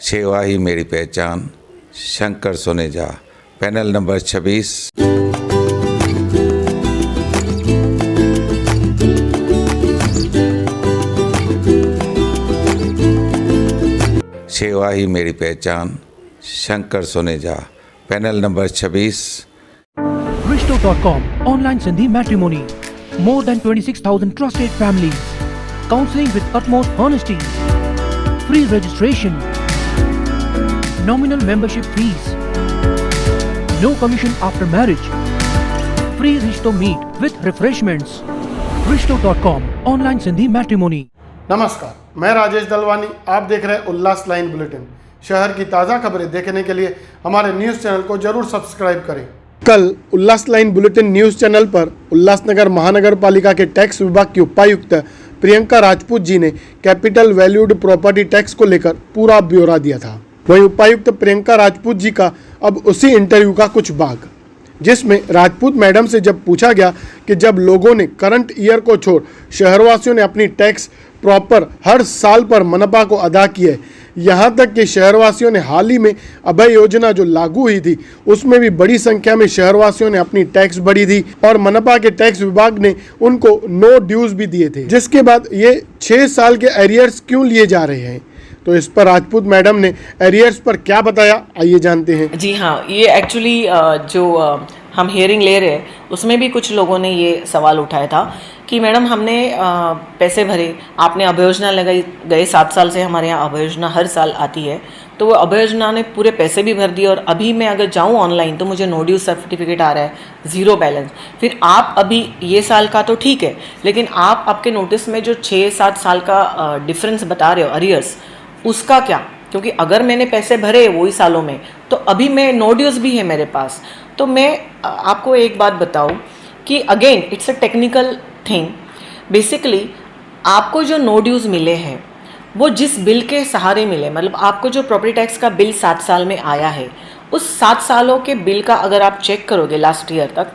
सेवा ही मेरी पहचान, शंकर सोनेजा, पैनल नंबर 26। सेवा ही मेरी पहचान, Shankar Soneja, panel number 26। Rishto.com online Sindhi matrimony. More than 26,000 trusted families. Counseling with utmost honesty. Free registration. Nominal membership fees. No commission after marriage. Free Rishto meet with refreshments. Rishto.com online Sindhi matrimony. नमस्कार, मैं राजेश दलवानी। आप देख रहे हैं उल्लास line bulletin. शहर की ताज़ा खबरें देखने के लिए हमारे न्यूज़ चैनल को जरूर सब्सक्राइब करें। कल उल्लास लाइन बुलेटिन न्यूज़ चैनल पर उल्लासनगर महानगर पालिका के टैक्स विभाग की उपायुक्त प्रियंका राजपूत जी ने कैपिटल वैल्यूड प्रॉपर्टी टैक्स को लेकर पूरा ब्यौरा दिया था। वहीं उपायुक्त प्रियंका राजपूत जी का अब उसी इंटरव्यू का कुछ भाग, जिसमें राजपूत मैडम से जब पूछा गया कि जब लोगों ने करंट ईयर को छोड़ शहरवासियों ने अपनी टैक्स प्रॉपर हर साल पर मनपा को अदा किए, यहाँ तक कि शहरवासियों ने हाल ही में अभय योजना जो लागू हुई थी उसमें भी बड़ी संख्या में शहरवासियों ने अपनी टैक्स भरी थी और मनपा के टैक्स विभाग ने उनको नो ड्यूज भी दिए थे, जिसके बाद ये 6 साल के एरियर्स क्यों लिए जा रहे हैं। तो इस पर राजपूत मैडम ने एरियर्स पर क्या बताया, आइए जानते हैं। जी हाँ, ये एक्चुअली जो हम हियरिंग ले रहे हैं उसमें भी कुछ लोगों ने ये सवाल उठाया था कि मैडम हमने पैसे भरे, आपने अभय योजना लगाई, गए 7 साल से हमारे यहाँ अभय योजना हर साल आती है, तो वो अभय योजना ने पूरे पैसे भी भर दिए और अभी मैं अगर जाऊँ ऑनलाइन तो मुझे नो ड्यूज सर्टिफिकेट आ रहा है, ज़ीरो बैलेंस। फिर आप अभी ये साल का तो ठीक है, लेकिन आप आपके नोटिस में जो 6-7 साल का डिफरेंस बता रहे हो अरियर्स, उसका क्या? क्योंकि अगर मैंने पैसे भरे वही सालों में तो अभी मैं नो ड्यूज भी है मेरे पास। तो मैं आपको एक बात बताऊं कि again it's a technical thing. Basically आपको जो नो ड्यूज मिले हैं वो जिस बिल के सहारे मिले, मतलब आपको जो प्रॉपर्टी टैक्स का बिल 7 साल में आया है, उस 7 सालों के बिल का अगर आप चेक करोगे लास्ट ईयर तक,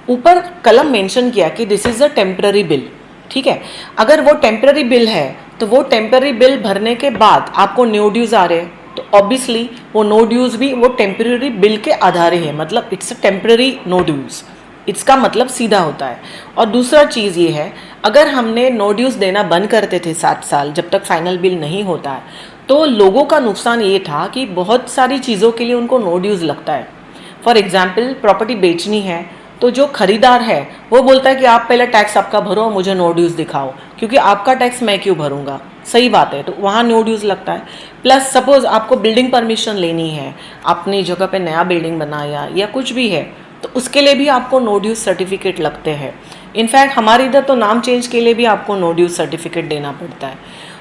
ऊपर कलम मेंशन किया कि this is a temporary bill. ठीक है, अगर वो टेम्पररी बिल है तो वो टेम्पररी बिल भरने के बाद आपको नो ड्यूज आ रहे हैं, तो ऑब्वियसली वो नो ड्यूज भी वो टेम्पररी बिल के आधार है, मतलब it's a temporary no dues, इसका मतलब सीधा होता है। और दूसरा चीज़ ये है, अगर हमने नो ड्यूज देना बंद करते थे 7 साल जब तक फाइनल बिल नहीं होता है, तो लोगों का नुकसान ये था कि बहुत सारी चीज़ों के लिए उनको नो ड्यूज लगता है। फॉर एग्जाम्पल प्रॉपर्टी बेचनी है तो जो खरीदार है वो बोलता है कि आप पहले टैक्स आपका भरो, मुझे नो ड्यूज दिखाओ, क्योंकि आपका टैक्स मैं क्यों भरूंगा। सही बात है, तो वहाँ नो ड्यूज लगता है। प्लस सपोज आपको बिल्डिंग परमिशन लेनी है, अपनी जगह पे नया बिल्डिंग बनाया या कुछ भी है, तो उसके लिए भी आपको नो ड्यूज सर्टिफिकेट लगते हैं। इनफैक्ट हमारे इधर तो नाम चेंज के लिए भी आपको नो ड्यूज सर्टिफिकेट देना पड़ता है।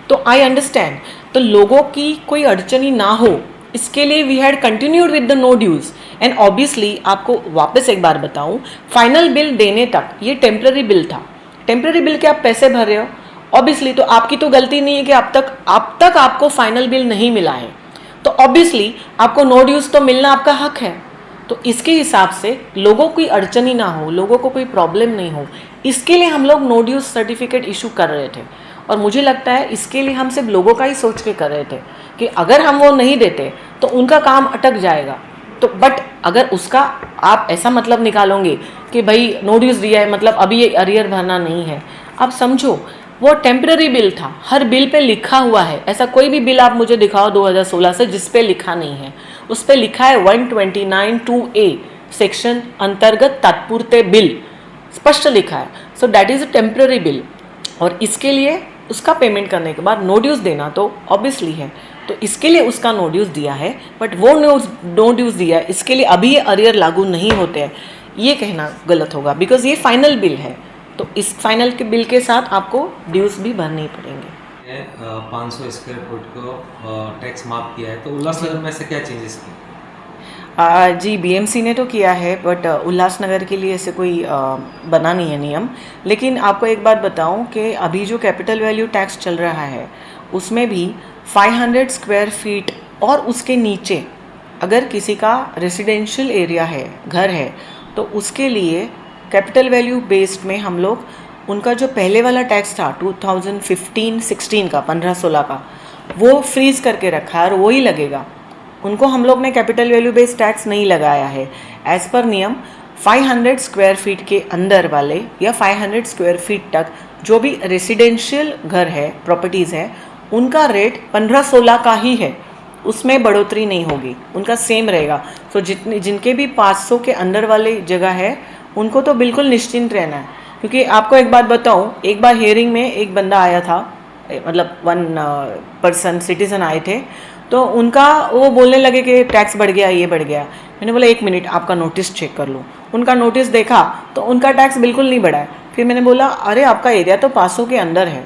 तो आई अंडरस्टैंड, तो लोगों की कोई अड़चनी ना हो इसके लिए we had continued with the no dues. And obviously आपको वापस एक बार बताऊं, फाइनल बिल देने तक ये टेम्पररी बिल था। टेम्पररी बिल के आप पैसे भर रहे हो, ऑब्वियसली तो आपकी तो गलती नहीं है कि अब तक आपको फाइनल बिल नहीं मिला है, तो ऑब्वियसली आपको नो ड्यूज तो मिलना आपका हक है। तो इसके हिसाब से लोगों की अड़चनी ना हो, लोगों को कोई प्रॉब्लम नहीं हो, इसके लिए हम लोग नो ड्यूज सर्टिफिकेट इशू कर रहे थे। और मुझे लगता है इसके लिए हम सिर्फ लोगों का ही सोच के कर रहे थे कि अगर हम वो नहीं देते तो उनका काम अटक जाएगा। तो बट अगर उसका आप ऐसा मतलब निकालोगे कि भाई नो ड्यूज दिया है मतलब अभी ये अरियर भरना नहीं है, आप समझो वो टेम्पररी बिल था, हर बिल पे लिखा हुआ है। ऐसा कोई भी बिल आप मुझे दिखाओ 2016 से जिस पे लिखा नहीं है, उस पे लिखा है 129(2)(a) सेक्शन अंतर्गत तात्पुरते बिल, स्पष्ट लिखा है। So that is a temporary bill, और इसके लिए उसका पेमेंट करने के बाद नो ड्यूज देना तो ऑब्वियसली है, तो इसके लिए उसका नो ड्यूज दिया है। बट वो नो ड्यूज दिया है, इसके लिए अभी ये अरियर लागू नहीं होते हैं, ये कहना गलत होगा, बिकॉज ये फाइनल बिल है। तो इस फाइनल के बिल के साथ आपको ड्यूज भी भरने पड़ेंगे। 500 स्क्वायर फुट को टैक्स माफ किया है, तो उल्लासनगर में से क्या चेंजेस किए? जी बीएमसी ने तो किया है, बट उल्लासनगर के लिए ऐसे कोई बना नहीं है नियम। लेकिन आपको एक बात बताऊं कि अभी जो कैपिटल वैल्यू टैक्स चल रहा है उसमें भी 500 स्क्वायर फीट और उसके नीचे अगर किसी का रेसिडेंशियल एरिया है, घर है, तो उसके लिए कैपिटल वैल्यू बेस्ड में हम लोग उनका जो पहले वाला टैक्स था 2015-16 का 15-16 का, वो फ्रीज करके रखा है और वही लगेगा। उनको हम लोग ने कैपिटल वैल्यू बेस्ड टैक्स नहीं लगाया है। एज़ पर नियम 500 स्क्वायर फीट के अंदर वाले या 500 स्क्वायर फीट तक जो भी रेसिडेंशियल घर है, प्रॉपर्टीज़ है, उनका रेट 15-16 का ही है, उसमें बढ़ोतरी नहीं होगी, उनका सेम रहेगा। तो जिनके भी 500 के अंदर वाले जगह है उनको तो बिल्कुल निश्चिंत रहना है। क्योंकि आपको एक बात बताऊँ, एक बार हियरिंग में एक बंदा आया था, मतलब 1 पर्सन सिटीज़न आए थे, तो उनका वो बोलने लगे कि टैक्स बढ़ गया, ये बढ़ गया। मैंने बोला 1 मिनट आपका नोटिस चेक कर लूँ। उनका नोटिस देखा तो उनका टैक्स बिल्कुल नहीं बढ़ा है। फिर मैंने बोला अरे आपका एरिया तो 500 के अंदर है,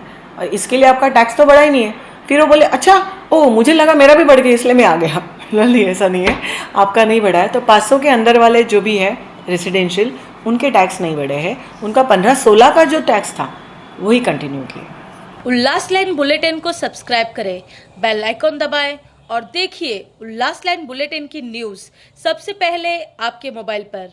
इसके लिए आपका टैक्स तो बढ़ा ही नहीं है। फिर वो बोले अच्छा, ओ मुझे लगा मेरा भी बढ़ गया इसलिए मैं आ गया। नहीं, ऐसा नहीं है, आपका नहीं बढ़ा है। तो 500 के अंदर वाले जो भी है रेसिडेंशियल, उनके टैक्स नहीं बढ़े हैं, उनका 15-16 का जो टैक्स था वही कंटिन्यू किया। उल्लास लाइन बुलेटिन को सब्सक्राइब करें, बेल आइकॉन दबाएं और देखिए उल्लास लाइन बुलेटिन की न्यूज़ सबसे पहले आपके मोबाइल पर।